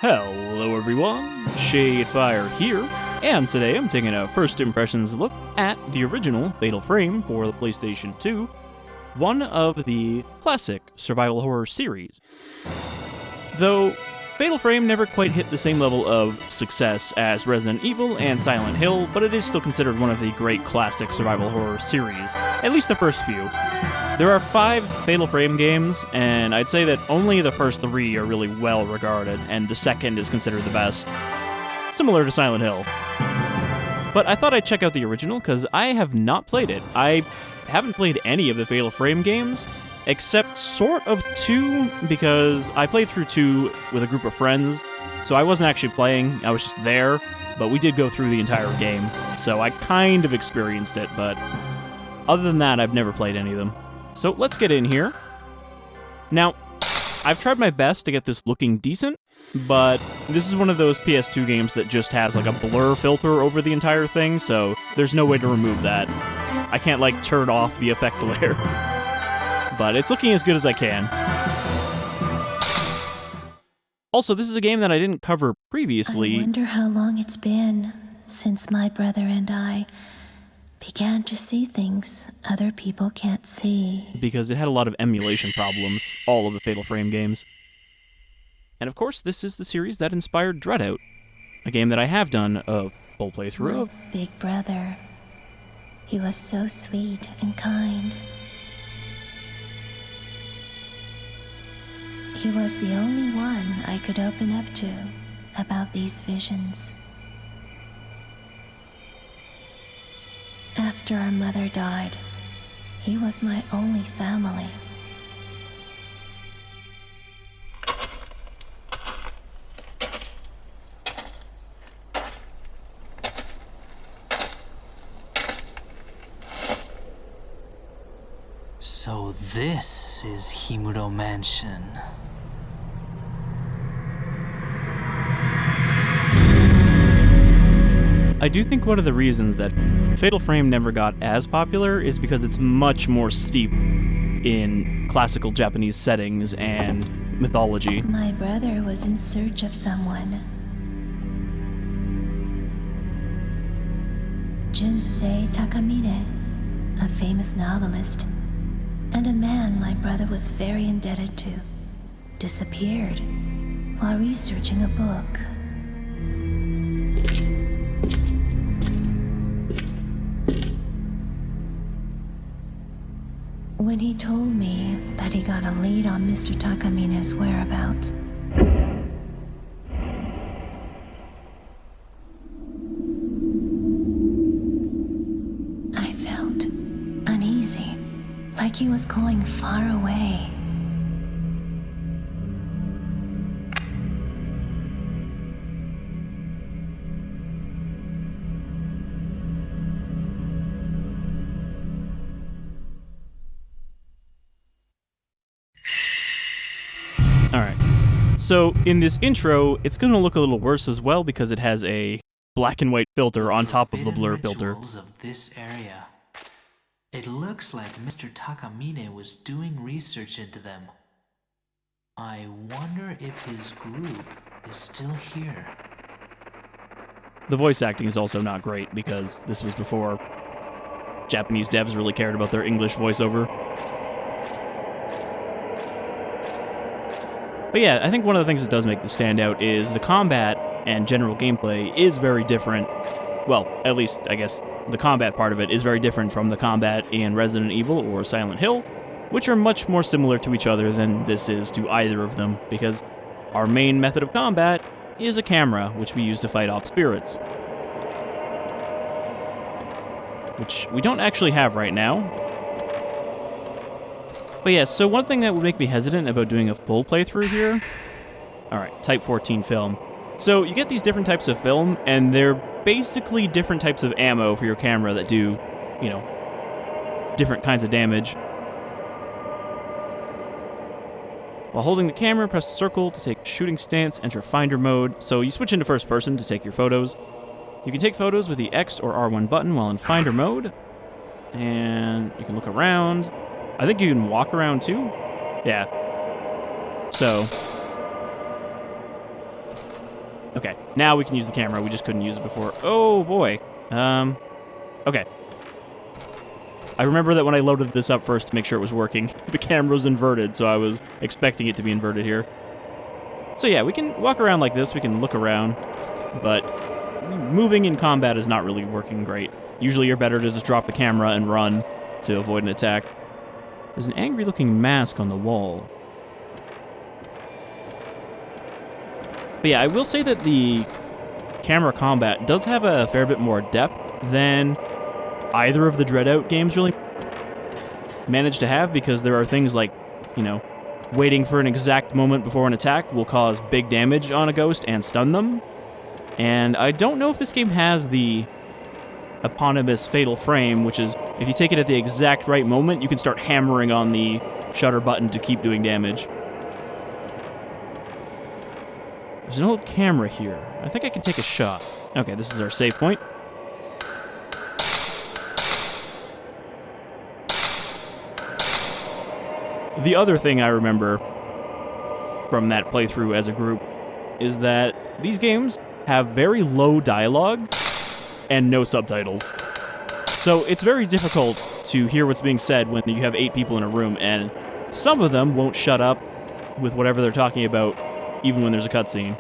Hello everyone, Shadefyre here, and today I'm taking a first impressions look at the original Fatal Frame for the PlayStation 2, one of the classic survival horror series. Though Fatal Frame never quite hit the same level of success as Resident Evil and Silent Hill, but it is still considered one of the great classic survival horror series, at least the first few. There are 5 Fatal Frame games, and I'd say that only the first 3 are really well regarded, and the second is considered the best, similar to Silent Hill. But I thought I'd check out the original, because I have not played it. I haven't played any of the Fatal Frame games, except sort of 2, because I played through 2 with a group of friends, so I wasn't actually playing, I was just there, but we did go through the entire game, so I kind of experienced it, but other than that, I've never played any of them. So let's get in here. Now, I've tried my best to get this looking decent, but this is one of those PS2 games that just has like a blur filter over the entire thing, so there's no way to remove that. I can't like turn off the effect layer. But it's looking as good as I can. Also, this is a game that I didn't cover previously. I wonder how long it's been since my brother and I began to see things other people can't see. Because it had a lot of emulation problems, all of the Fatal Frame games. And of course, this is the series that inspired Dreadout, a game that I have done a full playthrough of. My big brother. He was so sweet and kind. He was the only one I could open up to about these visions. After our mother died, he was my only family. So this is Himuro Mansion. I do think one of the reasons that Fatal Frame never got as popular is because it's much more steep in classical Japanese settings and mythology. My brother was in search of someone. Junsei Takamine, a famous novelist, and a man my brother was very indebted to, disappeared while researching a book. When he told me that he got a lead on Mr. Takamine's whereabouts, I felt uneasy, like he was going far away. Alright, so in this intro, it's going to look a little worse as well because it has a black and white filter on top of the blur filter. Of this area. It looks like Mr. Takamine was doing research into them. I wonder if his group is still here. The voice acting is also not great because this was before Japanese devs really cared about their English voiceover. But yeah, I think one of the things that does make this stand out is the combat and general gameplay is very different. Well, at least, I guess, the combat part of it is very different from the combat in Resident Evil or Silent Hill, which are much more similar to each other than this is to either of them, because our main method of combat is a camera, which we use to fight off spirits. Which we don't actually have right now. But yeah, so one thing that would make me hesitant about doing a full playthrough here... Alright, Type 14 film. So you get these different types of film, and they're basically different types of ammo for your camera that do, you know, different kinds of damage. While holding the camera, press circle to take shooting stance, enter finder mode. So you switch into first person to take your photos. You can take photos with the X or R1 button while in finder mode. And you can look around. I think you can walk around too. Yeah. So Okay, now we can use the camera. We just couldn't use it before. Oh, boy. Okay. I remember that when I loaded this up first to make sure it was working, the camera was inverted, so I was expecting it to be inverted here. So yeah, we can walk around like this, we can look around, but moving in combat is not really working great. Usually you're better to just drop the camera and run to avoid an attack. There's an angry-looking mask on the wall. But yeah, I will say that the camera combat does have a fair bit more depth than either of the Dreadout games really managed to have, because there are things like, you know, waiting for an exact moment before an attack will cause big damage on a ghost and stun them. And I don't know if this game has the eponymous Fatal Frame, which is, if you take it at the exact right moment, you can start hammering on the shutter button to keep doing damage. There's an old camera here. I think I can take a shot. Okay, this is our save point. The other thing I remember from that playthrough as a group is that these games have very low dialogue and no subtitles. So it's very difficult to hear what's being said when you have 8 people in a room, and some of them won't shut up with whatever they're talking about, even when there's a cutscene.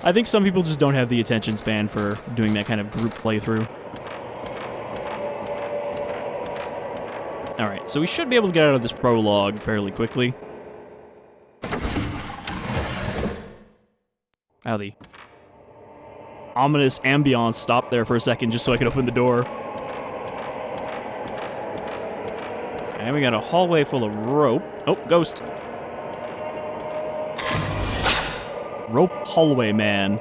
I think some people just don't have the attention span for doing that kind of group playthrough. Alright, so we should be able to get out of this prologue fairly quickly. Wow, the ominous ambiance stopped there for a second just so I could open the door. And we got a hallway full of rope. Oh, ghost. Rope hallway man.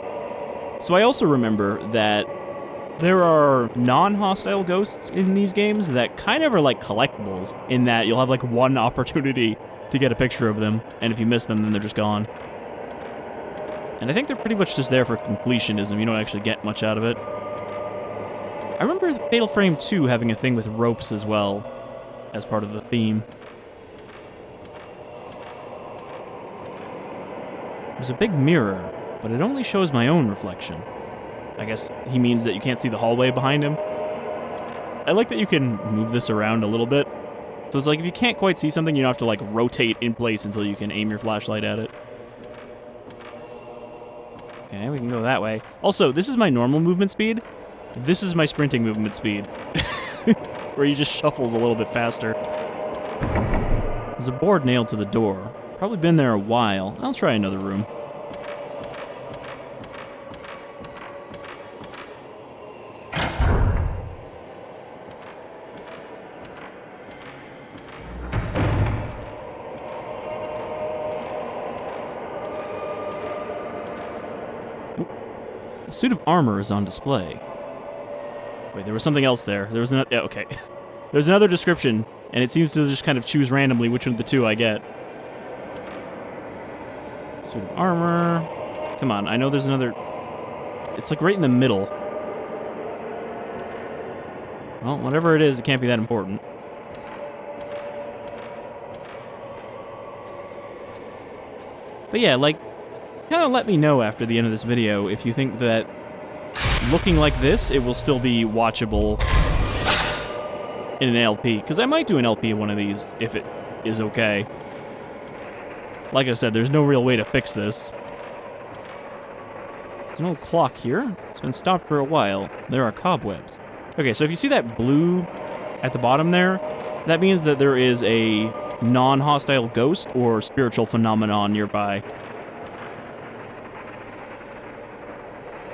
So I also remember that there are non-hostile ghosts in these games that kind of are like collectibles, in that you'll have like one opportunity to get a picture of them, and if you miss them, then they're just gone. And I think they're pretty much just there for completionism. You don't actually get much out of it. I remember Fatal Frame 2 having a thing with ropes as well, as part of the theme. There's a big mirror, but it only shows my own reflection. I guess he means that you can't see the hallway behind him. I like that you can move this around a little bit. So it's like if you can't quite see something, you don't have to like rotate in place until you can aim your flashlight at it. Okay, we can go that way. Also, this is my normal movement speed. This is my sprinting movement speed. Where he just shuffles a little bit faster. There's a board nailed to the door. Probably been there a while. I'll try another room. A suit of armor is on display. Wait, there was something else there. There was another... Yeah, okay. There's another description, and it seems to just kind of choose randomly which one of the two I get. Suit of armor... Come on, I know there's another... It's like right in the middle. Well, whatever it is, it can't be that important. But yeah, like... kind of let me know after the end of this video if you think that looking like this, it will still be watchable in an LP, because I might do an LP of one of these if it is okay. Like I said, there's no real way to fix this. There's an old clock here. It's been stopped for a while. There are cobwebs. Okay, so if you see that blue at the bottom there, that means that there is a non-hostile ghost or spiritual phenomenon nearby.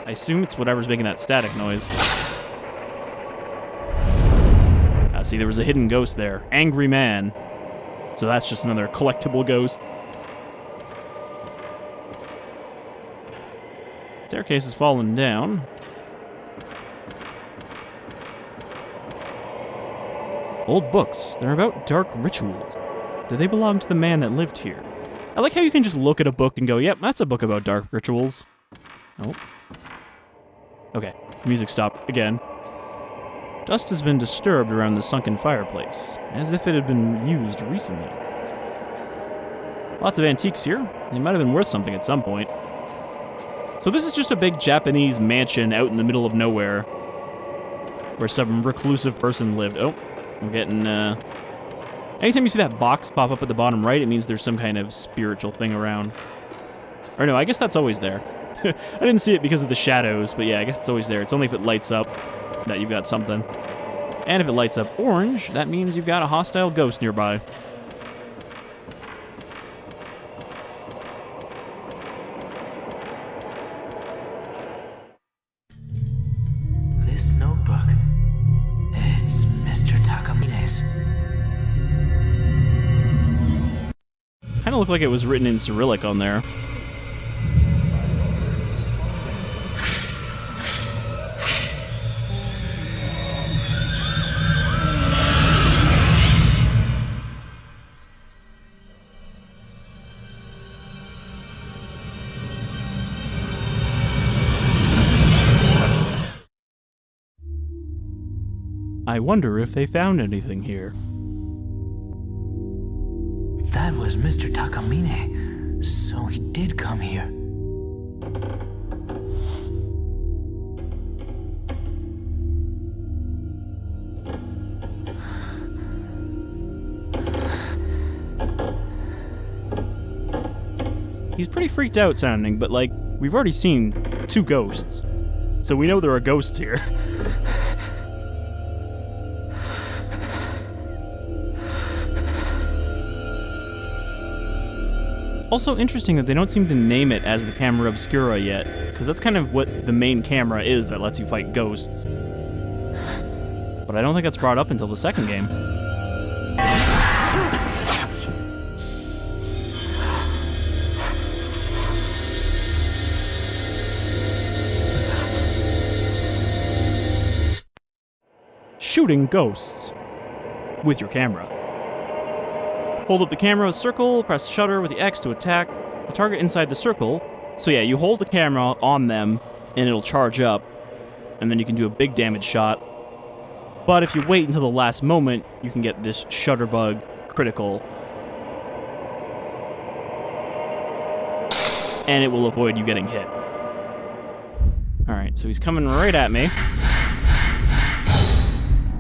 I assume it's whatever's making that static noise. See, there was a hidden ghost there. Angry man. So that's just another collectible ghost. Staircase has fallen down. Old books. They're about dark rituals. Do they belong to the man that lived here? I like how you can just look at a book and go, yep, that's a book about dark rituals. Nope. Okay, music stopped again. Dust has been disturbed around the sunken fireplace, as if it had been used recently. Lots of antiques here. They might have been worth something at some point. So this is just a big Japanese mansion out in the middle of nowhere where some reclusive person lived. Oh, we're getting, anytime you see that box pop up at the bottom right, it means there's some kind of spiritual thing around. Or no, I guess that's always there. I didn't see it because of the shadows, but yeah, I guess it's always there. It's only if it lights up that you've got something. And if it lights up orange, that means you've got a hostile ghost nearby. This notebook, it's Mr. Takamine's. Kind of looked like it was written in Cyrillic on there. I wonder if they found anything here. That was Mr. Takamine, so he did come here. He's pretty freaked out sounding, but like, we've already seen 2 ghosts. So we know there are ghosts here. Also interesting that they don't seem to name it as the Camera Obscura yet, because that's kind of what the main camera is that lets you fight ghosts. But I don't think that's brought up until the second game. Shooting ghosts with your camera. Hold up the camera circle, press shutter with the X to attack a target inside the circle. So yeah, you hold the camera on them, and it'll charge up, and then you can do a big damage shot. But if you wait until the last moment, you can get this shutterbug critical. And it will avoid you getting hit. Alright, so he's coming right at me.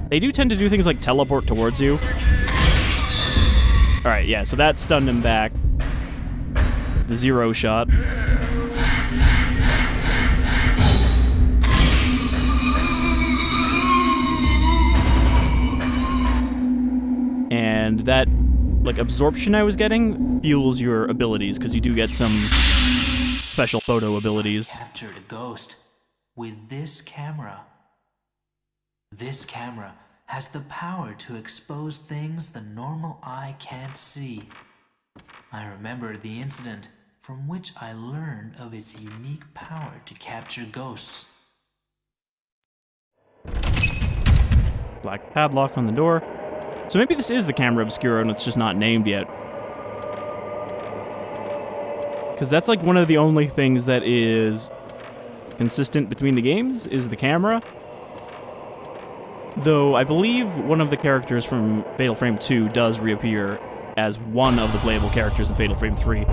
They do tend to do things like teleport towards you. Alright, yeah, so that stunned him back. The 0 shot. And that, like, absorption I was getting fuels your abilities, because you do get some special photo abilities. Captured a ghost with this camera. This camera has the power to expose things the normal eye can't see. I remember the incident from which I learned of its unique power to capture ghosts. Black padlock on the door. So maybe this is the Camera Obscura and it's just not named yet. Because that's like one of the only things that is consistent between the games, is the camera. Though I believe one of the characters from Fatal Frame 2 does reappear as one of the playable characters in Fatal Frame 3.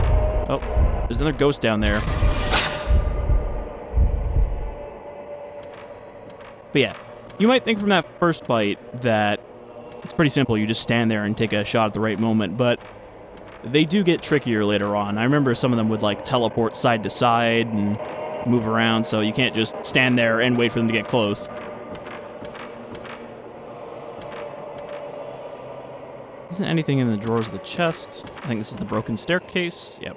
Oh, there's another ghost down there. But yeah, you might think from that first fight that it's pretty simple. You just stand there and take a shot at the right moment, but they do get trickier later on. I remember some of them would like teleport side to side and move around, so you can't just stand there and wait for them to get close. Isn't anything in the drawers of the chest? I think this is the broken staircase. Yep.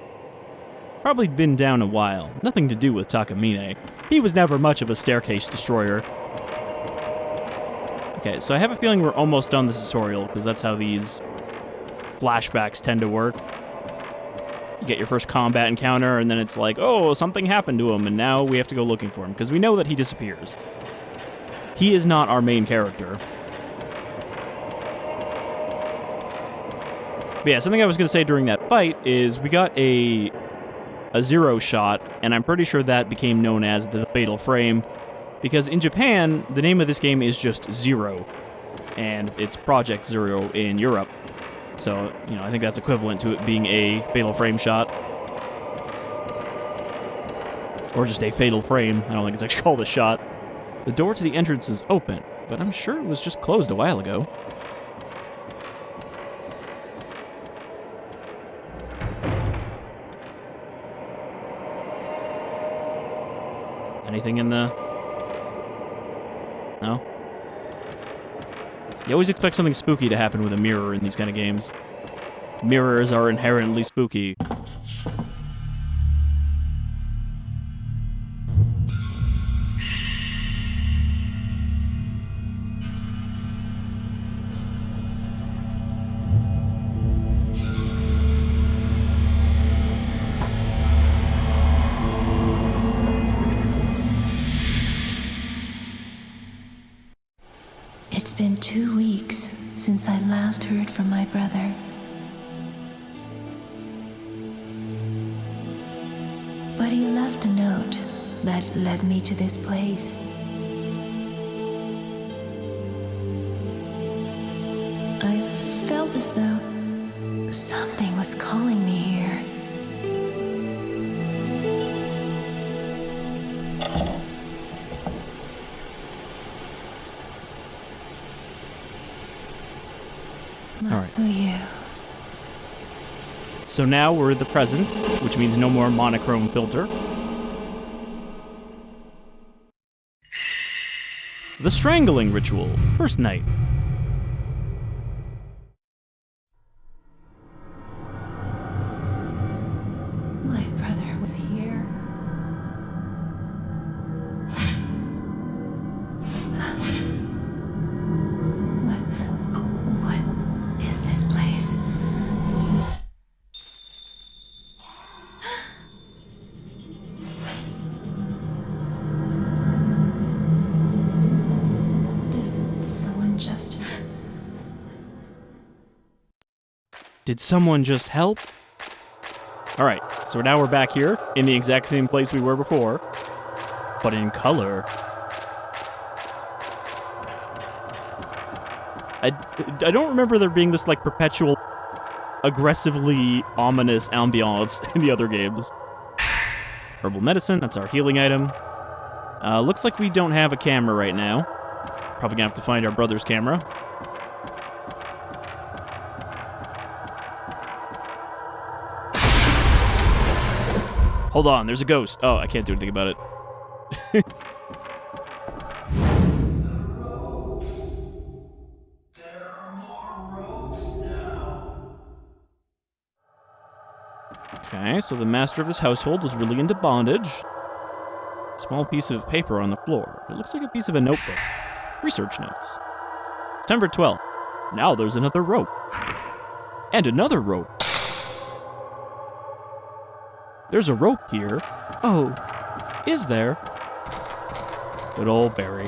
Probably been down a while. Nothing to do with Takamine. He was never much of a staircase destroyer. Okay, so I have a feeling we're almost done the tutorial, because that's how these flashbacks tend to work. You get your first combat encounter, and then it's like, oh, something happened to him, and now we have to go looking for him, because we know that he disappears. He is not our main character. But yeah, something I was going to say during that fight is we got a 0 shot, and I'm pretty sure that became known as the Fatal Frame, because in Japan, the name of this game is just 0, and it's Project 0 in Europe. So, you know, I think that's equivalent to it being a fatal frame shot. Or just a fatal frame. I don't think it's actually called a shot. The door to the entrance is open, but I'm sure it was just closed a while ago. Anything in the... No? You always expect something spooky to happen with a mirror in these kind of games. Mirrors are inherently spooky. It's been 2 weeks since I last heard from my brother. But he left a note that led me to this place. I felt as though something was calling me here. Mafuyu. So now we're in the present, which means no more monochrome filter. The Strangling Ritual, first night. My brother was here. What is this place? Did someone just help? Alright, so now we're back here, in the exact same place we were before, but in color. I don't remember there being this, like, perpetual, aggressively ominous ambiance in the other games. Herbal medicine, that's our healing item. Looks like we don't have a camera right now. Probably gonna have to find our brother's camera. Hold on, there's a ghost. Oh, I can't do anything about it. There are more ropes now. Okay, so the master of this household was really into bondage. Small piece of paper on the floor. It looks like a piece of a notebook. Research notes. September 12th. Now there's another rope. And another rope. There's a rope here. Oh, is there? Good old Barry.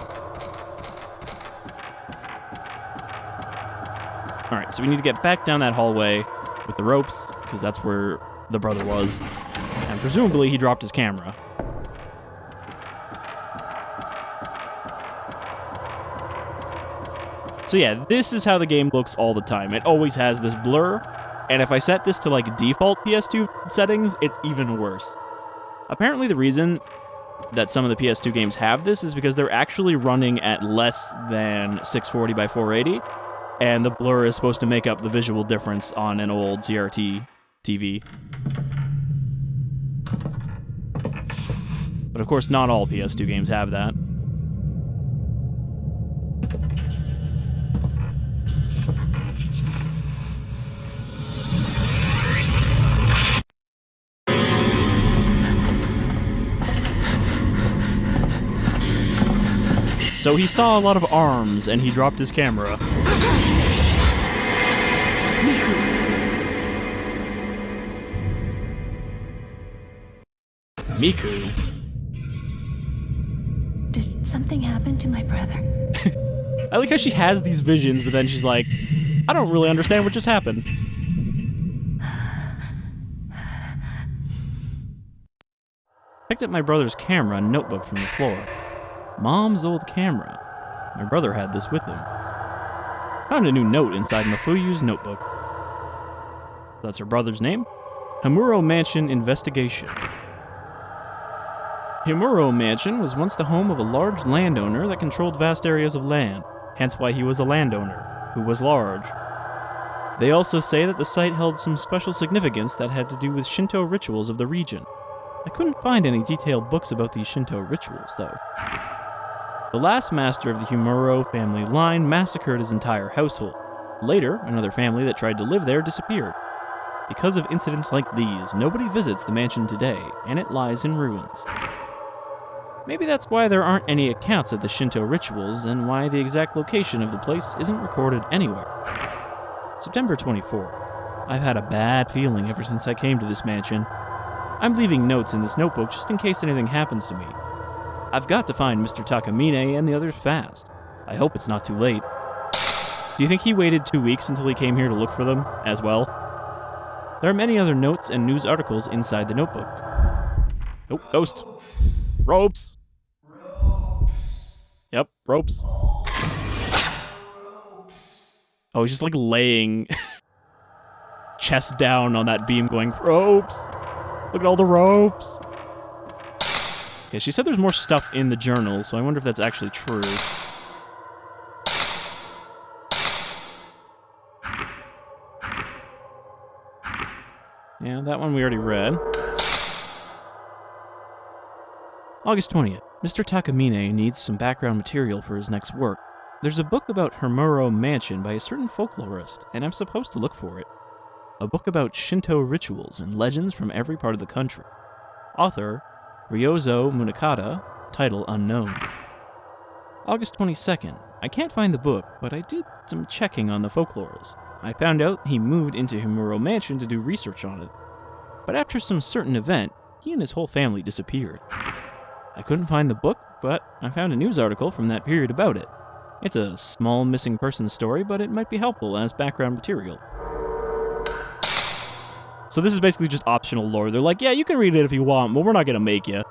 Alright, so we need to get back down that hallway with the ropes, because that's where the brother was. And presumably he dropped his camera. So yeah, this is how the game looks all the time. It always has this blur. And if I set this to, like, default PS2 settings, it's even worse. Apparently the reason that some of the PS2 games have this is because they're actually running at less than 640 by 480, and the blur is supposed to make up the visual difference on an old CRT TV. But of course, not all PS2 games have that. So he saw a lot of arms, and he dropped his camera. Miku! Miku? Did something happen to my brother? I like how she has these visions, but then she's like, I don't really understand what just happened. Picked up my brother's camera and notebook from the floor. Mom's old camera. My brother had this with him. Found a new note inside Mafuyu's notebook. that's her brother's name. Himuro Mansion Investigation. Himuro Mansion was once the home of a large landowner that controlled vast areas of land, hence why he was a landowner, who was large. They also say that the site held some special significance that had to do with Shinto rituals of the region. I couldn't find any detailed books about these Shinto rituals, though. The last master of the Himuro family line massacred his entire household. Later, another family that tried to live there disappeared. Because of incidents like these, nobody visits the mansion today, and it lies in ruins. Maybe that's why there aren't any accounts of the Shinto rituals, and why the exact location of the place isn't recorded anywhere. September 24. I've had a bad feeling ever since I came to this mansion. I'm leaving notes in this notebook just in case anything happens to me. I've got to find Mr. Takamine and the others fast. I hope it's not too late. Do you think he waited 2 weeks until he came here to look for them, as well? There are many other notes and news articles inside the notebook. Oh, ghost. Ropes. Yep, ropes. Oh, he's just like laying chest down on that beam going, ropes! Look at all the ropes! Okay, she said there's more stuff in the journal, so I wonder if that's actually true. Yeah, that one we already read. August 20th. Mr. Takamine needs some background material for his next work. There's a book about Himuro Mansion by a certain folklorist, and I'm supposed to look for it. A book about Shinto rituals and legends from every part of the country. Author, Ryozo Munakata, title unknown. August 22nd. I can't find the book, but I did some checking on the folklorist. I found out he moved into Himuro Mansion to do research on it. But after some certain event, he and his whole family disappeared. I couldn't find the book, but I found a news article from that period about it. It's a small missing person story, but it might be helpful as background material. So this is basically just optional lore. They're like, yeah, you can read it if you want, but we're not going to make you.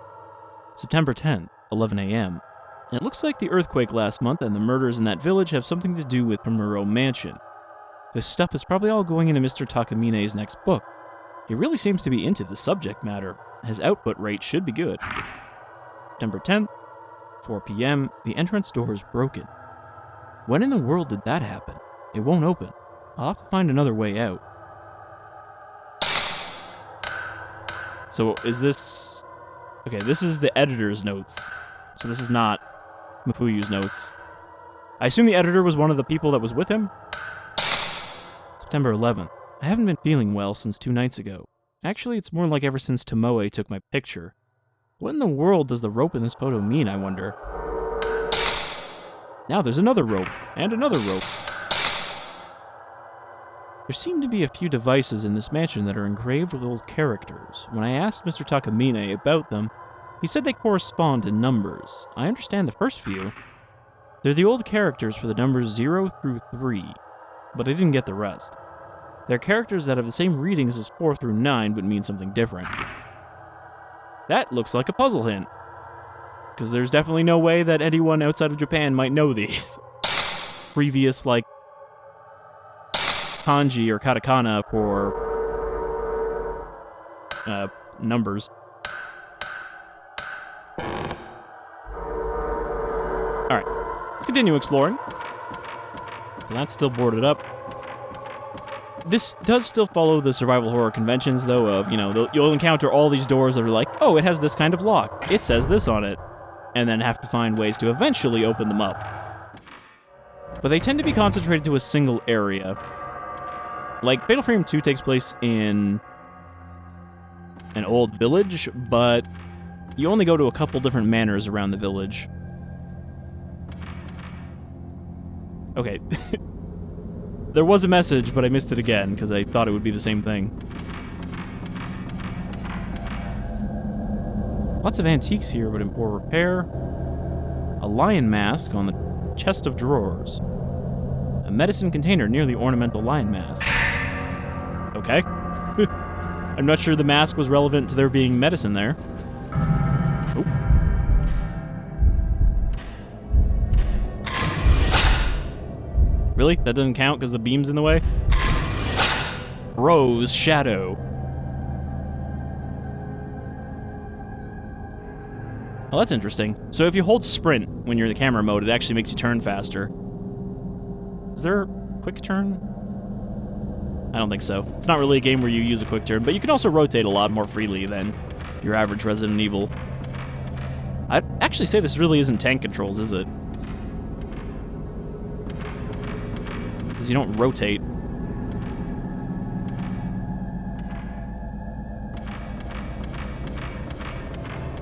September 10th, 11 a.m. It looks like the earthquake last month and the murders in that village have something to do with Himuro Mansion. This stuff is probably all going into Mr. Takamine's next book. He really seems to be into the subject matter. His output rate should be good. September 10th, 4 p.m., the entrance door is broken. When in the world did that happen? It won't open. I'll have to find another way out. So is this... Okay, this is the editor's notes. So this is not Mafuyu's notes. I assume the editor was one of the people that was with him? September 11th. I haven't been feeling well since 2 nights ago. Actually, it's more like ever since Tomoe took my picture. What in the world does the rope in this photo mean, I wonder? Now there's another rope, and another rope. There seem to be a few devices in this mansion that are engraved with old characters. When I asked Mr. Takamine about them, he said they correspond in numbers. I understand the first few. They're the old characters for the numbers 0 through 3, but I didn't get the rest. They're characters that have the same readings as 4 through 9, but mean something different. That looks like a puzzle hint, because there's definitely no way that anyone outside of Japan might know these. Previous, like, kanji or katakana for numbers. Alright, let's continue exploring. That's still boarded up. This does still follow the survival horror conventions, though, of, you know, you'll encounter all these doors that are like, oh, it has this kind of lock. It says this on it. And then have to find ways to eventually open them up. But they tend to be concentrated to a single area. Like, Fatal Frame 2 takes place in an old village, but you only go to a couple different manors around the village. Okay. There was a message, but I missed it again, because I thought it would be the same thing. Lots of antiques here, but in poor repair. A lion mask on the chest of drawers. A medicine container near the ornamental lion mask. Okay. I'm not sure the mask was relevant to there being medicine there. Oop. Really? That doesn't count because the beam's in the way? Bro's shadow. Oh, that's interesting. So if you hold sprint when you're in the camera mode, it actually makes you turn faster. Is there a quick turn? I don't think so. It's not really a game where you use a quick turn, but you can also rotate a lot more freely than your average Resident Evil. I'd actually say this really isn't tank controls, is it? Because you don't rotate.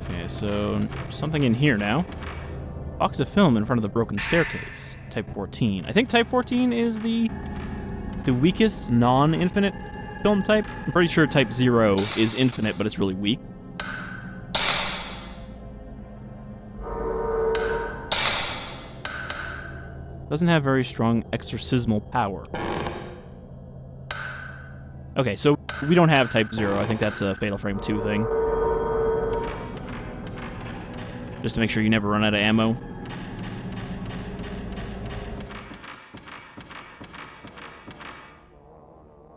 Okay, so something in here now. Box of film in front of the broken staircase. Type 14. I think Type 14 is the weakest non-infinite film type. I'm pretty sure Type 0 is infinite, but it's really weak. Doesn't have very strong exorcismal power. Okay, so we don't have Type 0. I think that's a Fatal Frame 2 thing. Just to make sure you never run out of ammo.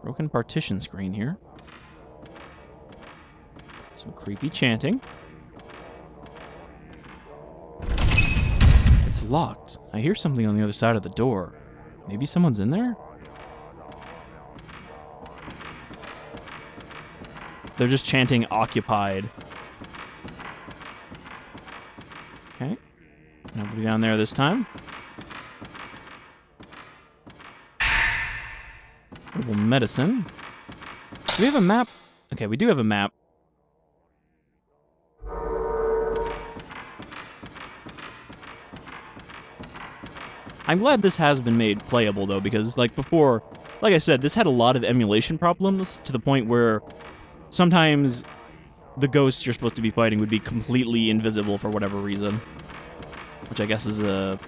Broken partition screen here. Some creepy chanting. It's locked. I hear something on the other side of the door. Maybe someone's in there? They're just chanting occupied. Okay. Nobody down there this time. Herbal medicine. Do we have a map? Okay, we do have a map. I'm glad this has been made playable, though, because, like before, like I said, this had a lot of emulation problems, to the point where sometimes the ghosts you're supposed to be fighting would be completely invisible for whatever reason. Which I guess is a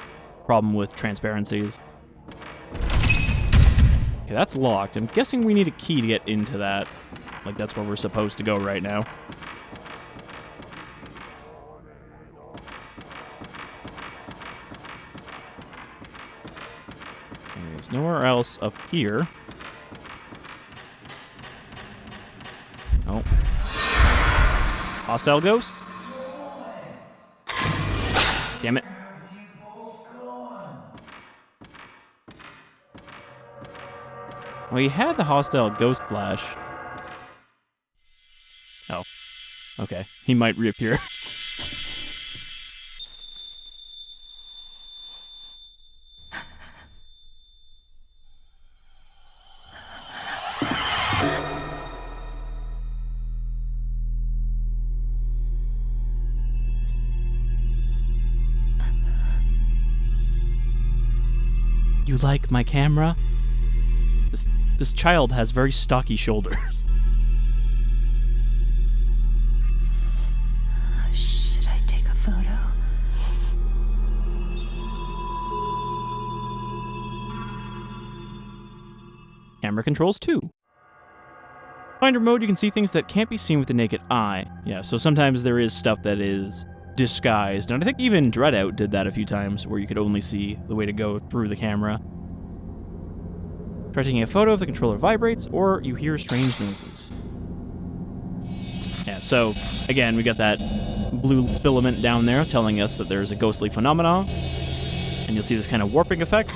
problem with transparencies. Okay, that's locked. I'm guessing we need a key to get into that. Like, that's where we're supposed to go right now. Okay, there's nowhere else up here. Oh. Hostile ghost? Damn it. Well, he had the hostile ghost flash. Oh. Okay. He might reappear. You like my camera? This child has very stocky shoulders. Should I take a photo? Camera controls too. Finder mode, you can see things that can't be seen with the naked eye. Yeah, so sometimes there is stuff that is disguised, and I think even Dreadout did that a few times, where you could only see the way to go through the camera. Try taking a photo if the controller vibrates, or you hear strange noises. Yeah, so, again, we got that blue filament down there telling us that there's a ghostly phenomenon, and you'll see this kind of warping effect.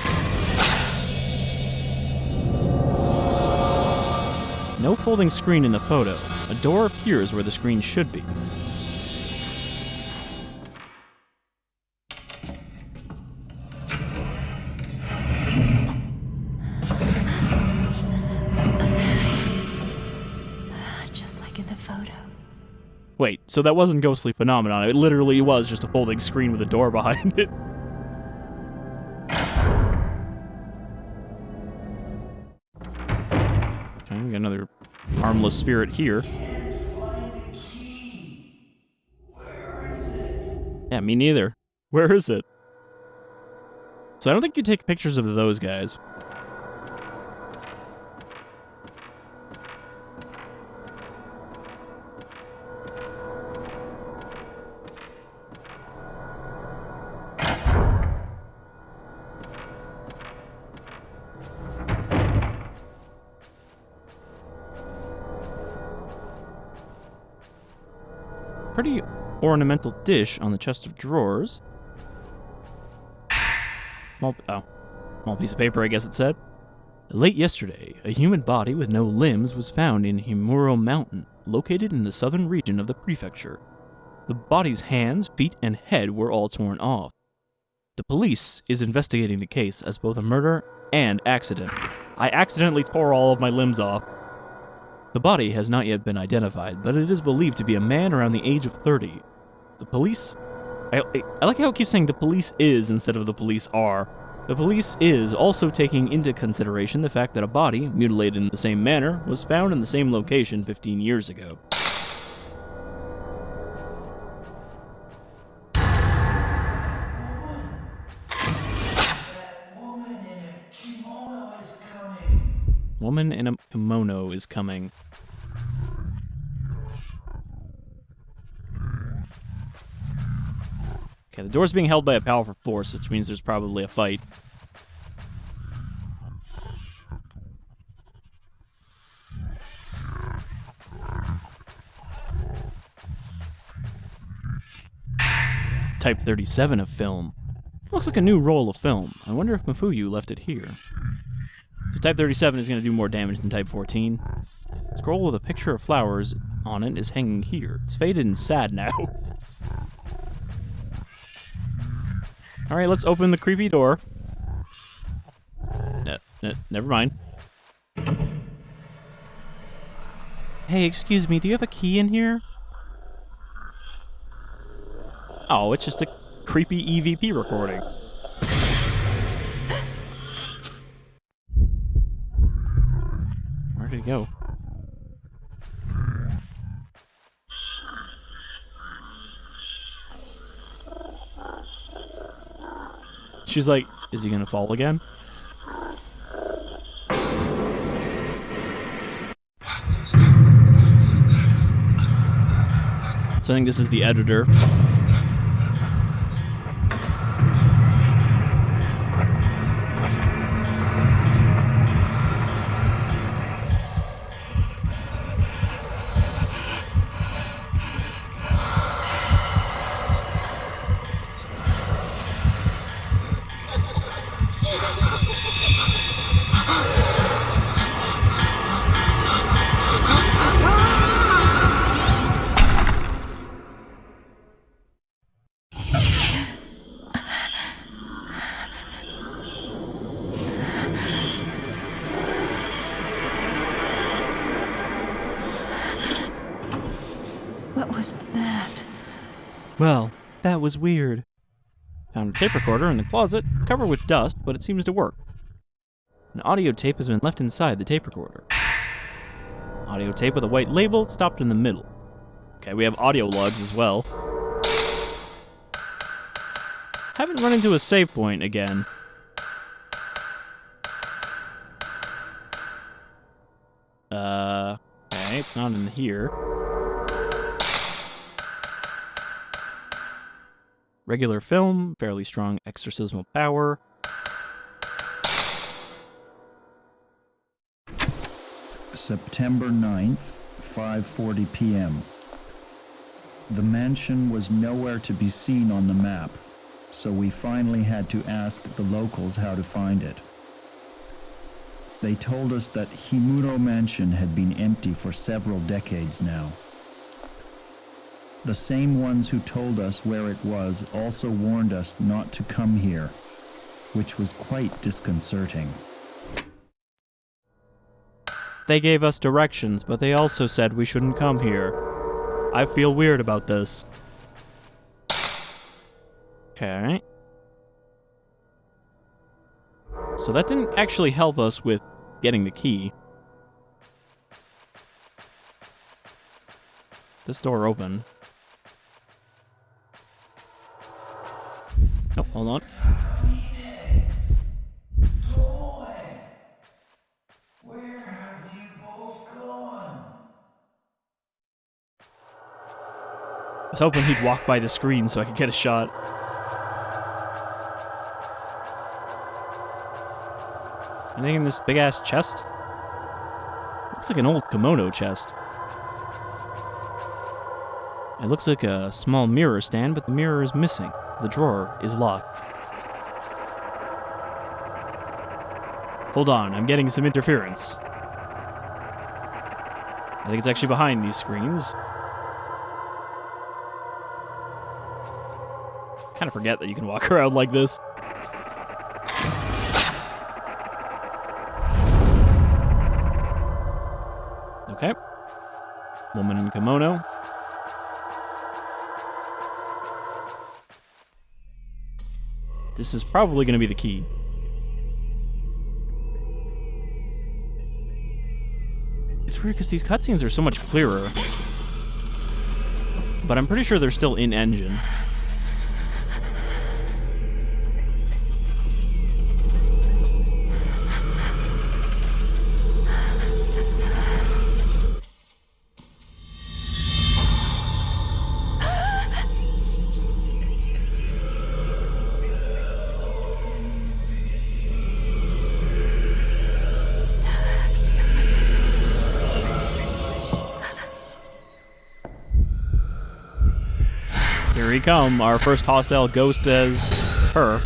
No folding screen in the photo. A door appears where the screen should be. Just like in the photo. Wait, so that wasn't ghostly phenomenon. It literally was just a folding screen with a door behind it. Okay, we got another harmless spirit here. Can't find the key. Where is it? Yeah, me neither. Where is it? So I don't think you take pictures of those guys. pretty ornamental dish on the chest of drawers. Small piece of paper, I guess it said. Late yesterday, a human body with no limbs was found in Himuro Mountain, located in the southern region of the prefecture. The body's hands, feet, and head were all torn off. The police is investigating the case as both a murder and accident. I accidentally tore all of my limbs off. The body has not yet been identified, but it is believed to be a man around the age of 30. The police... I like how it keeps saying the police is instead of the police are. The police is also taking into consideration the fact that a body, mutilated in the same manner, was found in the same location 15 years ago. Woman in a kimono is coming. Okay, the door's being held by a powerful force, which means there's probably a fight. Type 37 of film. Looks like a new roll of film. I wonder if Mafuyu left it here. So Type 37 is going to do more damage than Type 14. The scroll with a picture of flowers on it is hanging here. It's faded and sad now. Alright, let's open the creepy door. Never mind. Hey, excuse me, do you have a key in here? Oh, it's just a creepy EVP recording. Where did it go? She's like, is he gonna fall again? So I think this is the editor. What was that? Well, that was weird. Found a tape recorder in the closet, covered with dust, but it seems to work. An audio tape has been left inside the tape recorder. Audio tape with a white label stopped in the middle. Okay, we have audio logs as well. Haven't run into a save point again. Okay, it's not in here. Regular film, fairly strong exorcismal power. September 9th, 5:40 p.m. The mansion was nowhere to be seen on the map, so we finally had to ask the locals how to find it. They told us that Himuro Mansion had been empty for several decades now. The same ones who told us where it was also warned us not to come here, which was quite disconcerting. They gave us directions, but they also said we shouldn't come here. I feel weird about this. Okay. So that didn't actually help us with getting the key. This door open. Oh, hold on. Where have you both gone? I was hoping he'd walk by the screen so I could get a shot. Anything in this big-ass chest? Looks like an old kimono chest. It looks like a small mirror stand, but the mirror is missing. The drawer is locked. Hold on, I'm getting some interference. I think it's actually behind these screens. Kind of forget that you can walk around like this. Okay. Woman in kimono. This is probably going to be the key. It's weird because these cutscenes are so much clearer. But I'm pretty sure they're still in engine. Here we come. Our first hostile ghost says her.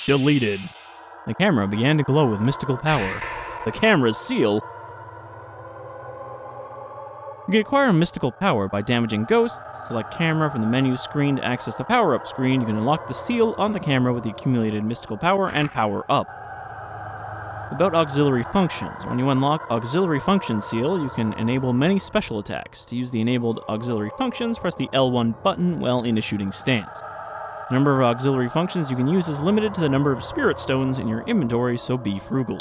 Deleted. The camera began to glow with mystical power. The camera's seal. You can acquire mystical power by damaging ghosts. Select camera from the menu screen to access the power-up screen. You can unlock the seal on the camera with the accumulated mystical power and power-up. About auxiliary functions. When you unlock auxiliary function seal, you can enable many special attacks. To use the enabled auxiliary functions, press the L1 button while in a shooting stance. The number of auxiliary functions you can use is limited to the number of spirit stones in your inventory, so be frugal.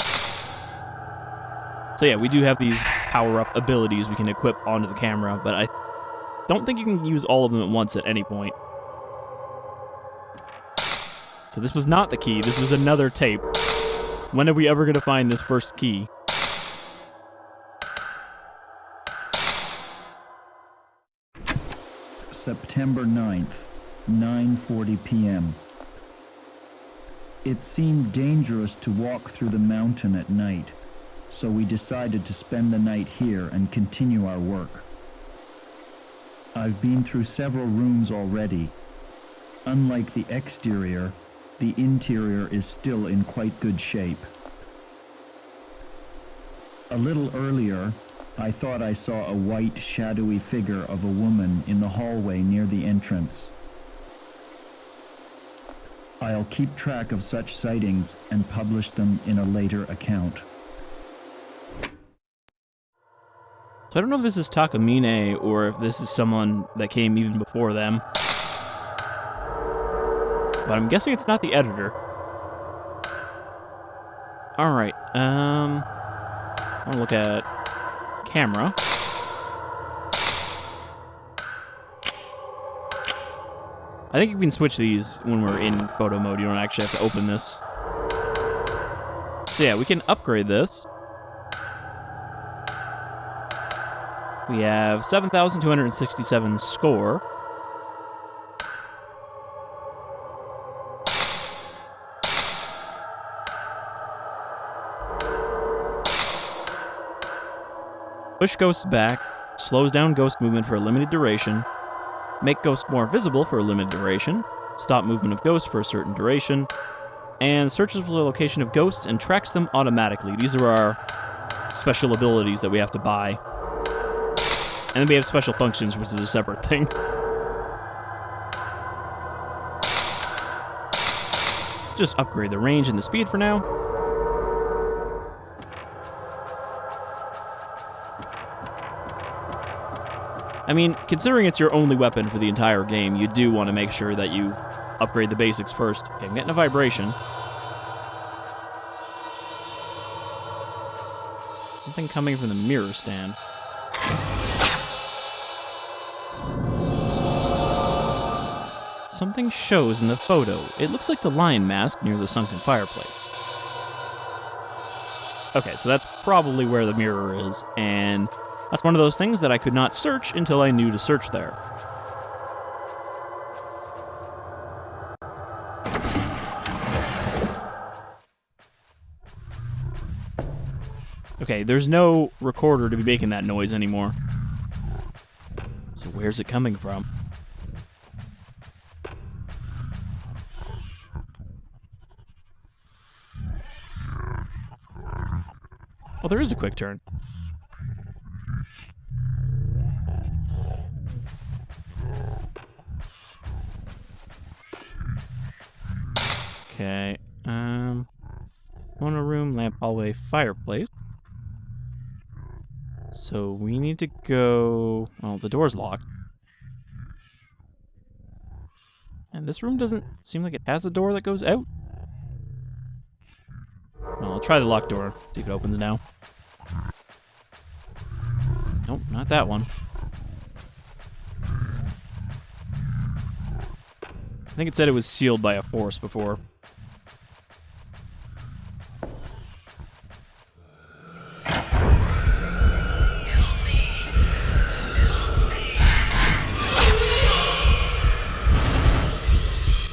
So yeah, we do have these power-up abilities we can equip onto the camera, but I don't think you can use all of them at once at any point. So this was not the key, this was another tape. When are we ever going to find this first key? September 9th, 9:40 p.m. It seemed dangerous to walk through the mountain at night, so we decided to spend the night here and continue our work. I've been through several rooms already. Unlike the exterior, the interior is still in quite good shape. A little earlier, I thought I saw a white, shadowy figure of a woman in the hallway near the entrance. I'll keep track of such sightings and publish them in a later account. So I don't know if this is Takamine or if this is someone that came even before them. But I'm guessing it's not the editor. Alright, I want to look at camera. I think you can switch these when we're in photo mode. You don't actually have to open this. So yeah, we can upgrade this. We have 7,267 score. Push ghosts back, slows down ghost movement for a limited duration, make ghosts more visible for a limited duration, stop movement of ghosts for a certain duration, and searches for the location of ghosts and tracks them automatically. These are our special abilities that we have to buy. And then we have special functions, which is a separate thing. Just upgrade the range and the speed for now. I mean, considering it's your only weapon for the entire game, you do want to make sure that you upgrade the basics first. Okay, I'm getting a vibration. Something coming from the mirror stand. Something shows in the photo. It looks like the lion mask near the sunken fireplace. Okay, so that's probably where the mirror is, and that's one of those things that I could not search until I knew to search there. Okay, there's no recorder to be making that noise anymore. So where's it coming from? Well, there is a quick turn. Okay, corner room, lamp, hallway, fireplace. So we need to go... Well, the door's locked. And this room doesn't seem like it has a door that goes out. Well, I'll try the locked door, see if it opens now. Nope, not that one. I think it said it was sealed by a force before.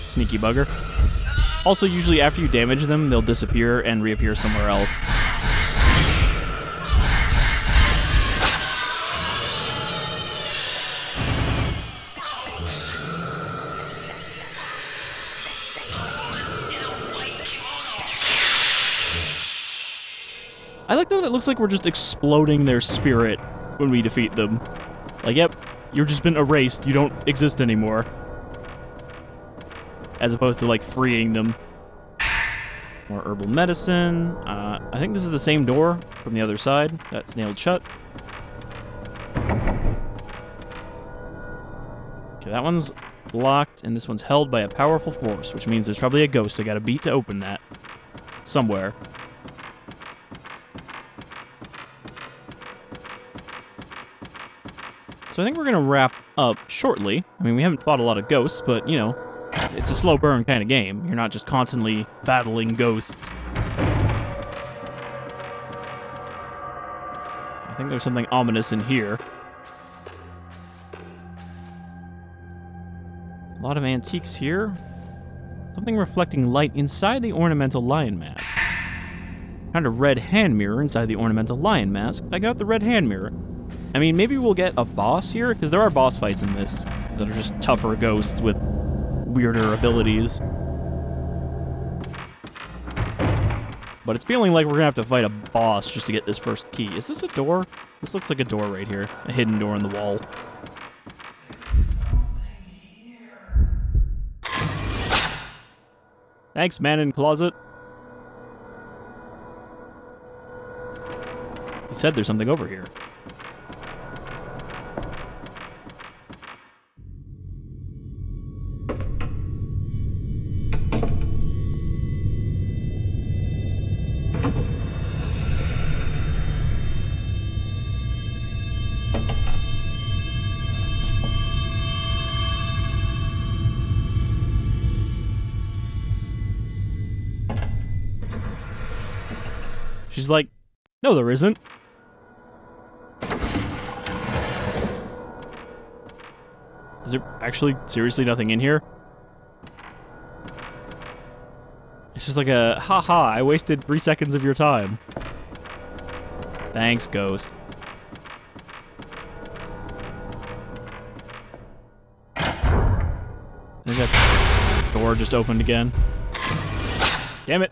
Sneaky bugger. Also, usually after you damage them, they'll disappear and reappear somewhere else. I like that it looks like we're just exploding their spirit when we defeat them. Like, yep, you've just been erased. You don't exist anymore. As opposed to, like, freeing them. More herbal medicine. I think this is the same door from the other side. That's nailed shut. Okay, that one's locked, and this one's held by a powerful force, which means there's probably a ghost I gotta beat to open that. Somewhere. So I think we're gonna wrap up shortly. I mean, we haven't fought a lot of ghosts, but, you know, it's a slow burn kind of game. You're not just constantly battling ghosts. I think there's something ominous in here. A lot of antiques here. Something reflecting light inside the ornamental lion mask. Found a red hand mirror inside the ornamental lion mask. I got the red hand mirror. I mean, maybe we'll get a boss here, because there are boss fights in this that are just tougher ghosts with weirder abilities. But it's feeling like we're gonna have to fight a boss just to get this first key. Is this a door? This looks like a door right here. A hidden door in the wall. Thanks, man in closet. He said there's something over here. She's like, no, there isn't. Is there actually seriously nothing in here? It's just like a, haha, I wasted 3 seconds of your time. Thanks, ghost. I think that door just opened again. Damn it.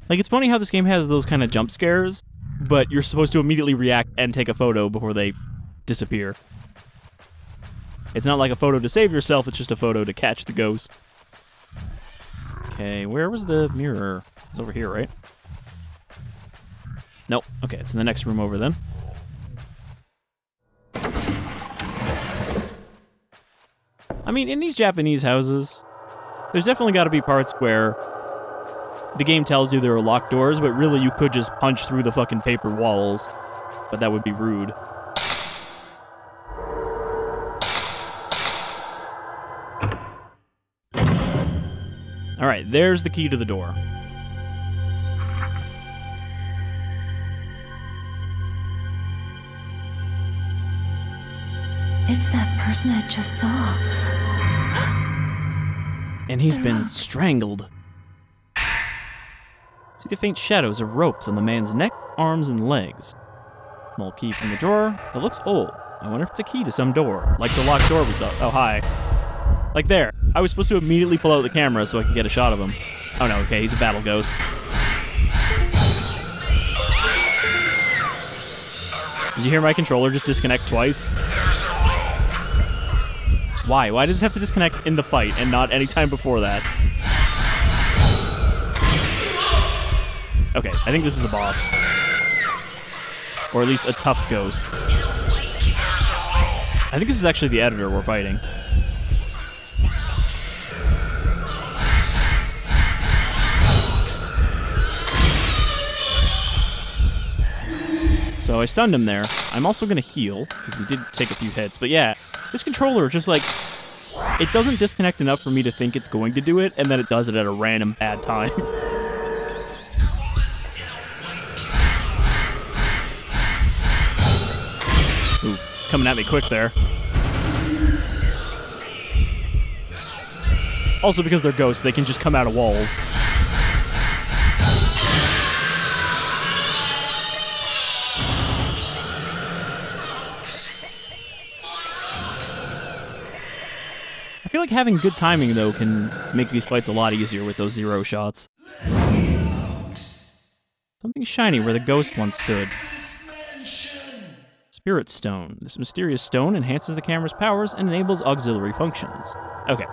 Like, it's funny how this game has those kind of jump scares, but you're supposed to immediately react and take a photo before they disappear. It's not like a photo to save yourself, it's just a photo to catch the ghost. Okay, where was the mirror? It's over here, right? Nope. Okay, it's in the next room over then. I mean, in these Japanese houses, there's definitely got to be parts where the game tells you there are locked doors, but really you could just punch through the fucking paper walls. But that would be rude. Alright, there's the key to the door. It's that person I just saw. And he's been strangled. See the faint shadows of ropes on the man's neck, arms, and legs. Small key from the drawer. It looks old. I wonder if it's a key to some door, like the locked door we saw. Oh, hi. Like there. I was supposed to immediately pull out the camera so I could get a shot of him. Oh no, okay, he's a battle ghost. Did you hear my controller just disconnect twice? Why? Why does it have to disconnect in the fight and not any time before that? Okay, I think this is a boss. Or at least a tough ghost. I think this is actually the editor we're fighting. So I stunned him there. I'm also going to heal, because we did take a few hits. But yeah, this controller just like, it doesn't disconnect enough for me to think it's going to do it, and then it does it at a random bad time. Ooh, it's coming at me quick there. Also, because they're ghosts, they can just come out of walls. I feel like having good timing, though, can make these fights a lot easier with those zero shots. Something shiny where the ghost once stood. Spirit Stone. This mysterious stone enhances the camera's powers and enables auxiliary functions. Okay.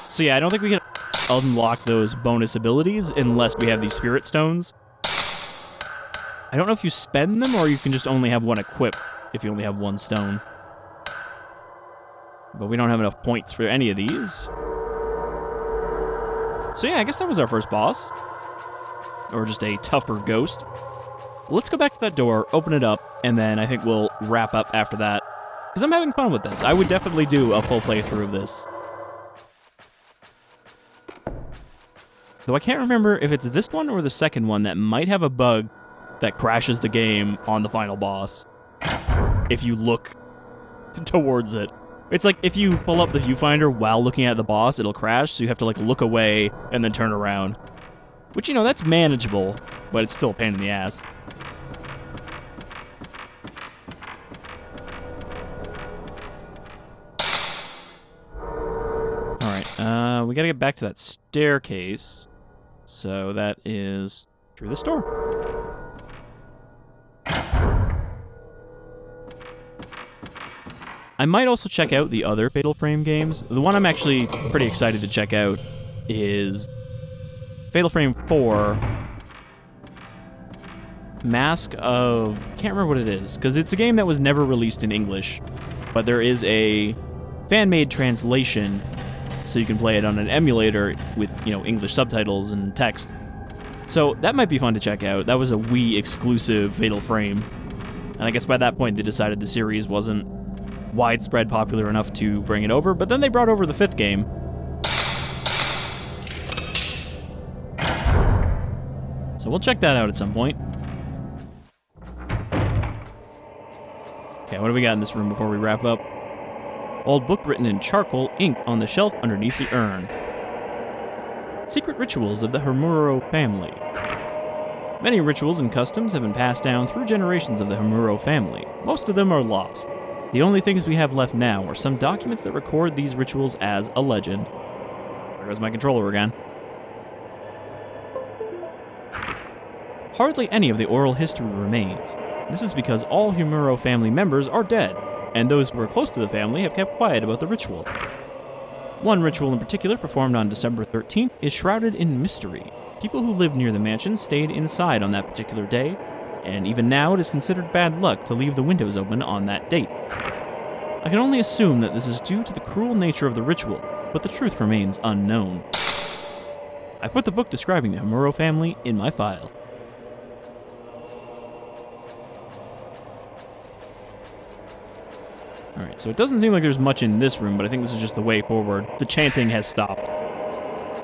So yeah, I don't think we can unlock those bonus abilities unless we have these Spirit Stones. I don't know if you spend them or you can just only have one equipped if you only have one stone. But we don't have enough points for any of these. So yeah, I guess that was our first boss. Or just a tougher ghost. Let's go back to that door, open it up, and then I think we'll wrap up after that. Because I'm having fun with this. I would definitely do a full playthrough of this. Though I can't remember if it's this one or the second one that might have a bug that crashes the game on the final boss. If you look towards it. It's like if you pull up the viewfinder while looking at the boss, it'll crash, so you have to like look away and then turn around. Which, you know, that's manageable, but it's still a pain in the ass. Alright, we gotta get back to that staircase. So that is through this door. I might also check out the other Fatal Frame games. The one I'm actually pretty excited to check out is Fatal Frame 4 Mask of... I can't remember what it is, because it's a game that was never released in English, but there is a fan-made translation, so you can play it on an emulator with, you know, English subtitles and text. So that might be fun to check out. That was a Wii exclusive Fatal Frame, and I guess by that point they decided the series wasn't widespread popular enough to bring it over, but then they brought over the 5th game. So we'll check that out at some point. Okay, what do we got in this room before we wrap up? Old book written in charcoal ink on the shelf underneath the urn. Secret rituals of the Himuro family. Many rituals and customs have been passed down through generations of the Himuro family. Most of them are lost. The only things we have left now are some documents that record these rituals as a legend. There goes my controller again. Hardly any of the oral history remains. This is because all Himuro family members are dead, and those who are close to the family have kept quiet about the ritual. One ritual in particular, performed on December 13th, is shrouded in mystery. People who lived near the mansion stayed inside on that particular day, and even now it is considered bad luck to leave the windows open on that date. I can only assume that this is due to the cruel nature of the ritual, but the truth remains unknown. I put the book describing the Himuro family in my file. Alright, so it doesn't seem like there's much in this room, but I think this is just the way forward. The chanting has stopped,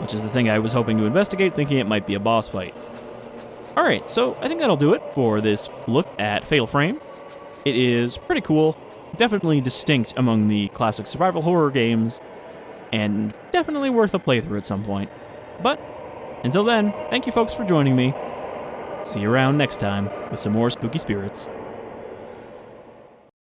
which is the thing I was hoping to investigate, thinking it might be a boss fight. Alright, so I think that'll do it for this look at Fatal Frame. It is pretty cool, definitely distinct among the classic survival horror games, and definitely worth a playthrough at some point. But until then, thank you folks for joining me. See you around next time with some more spooky spirits.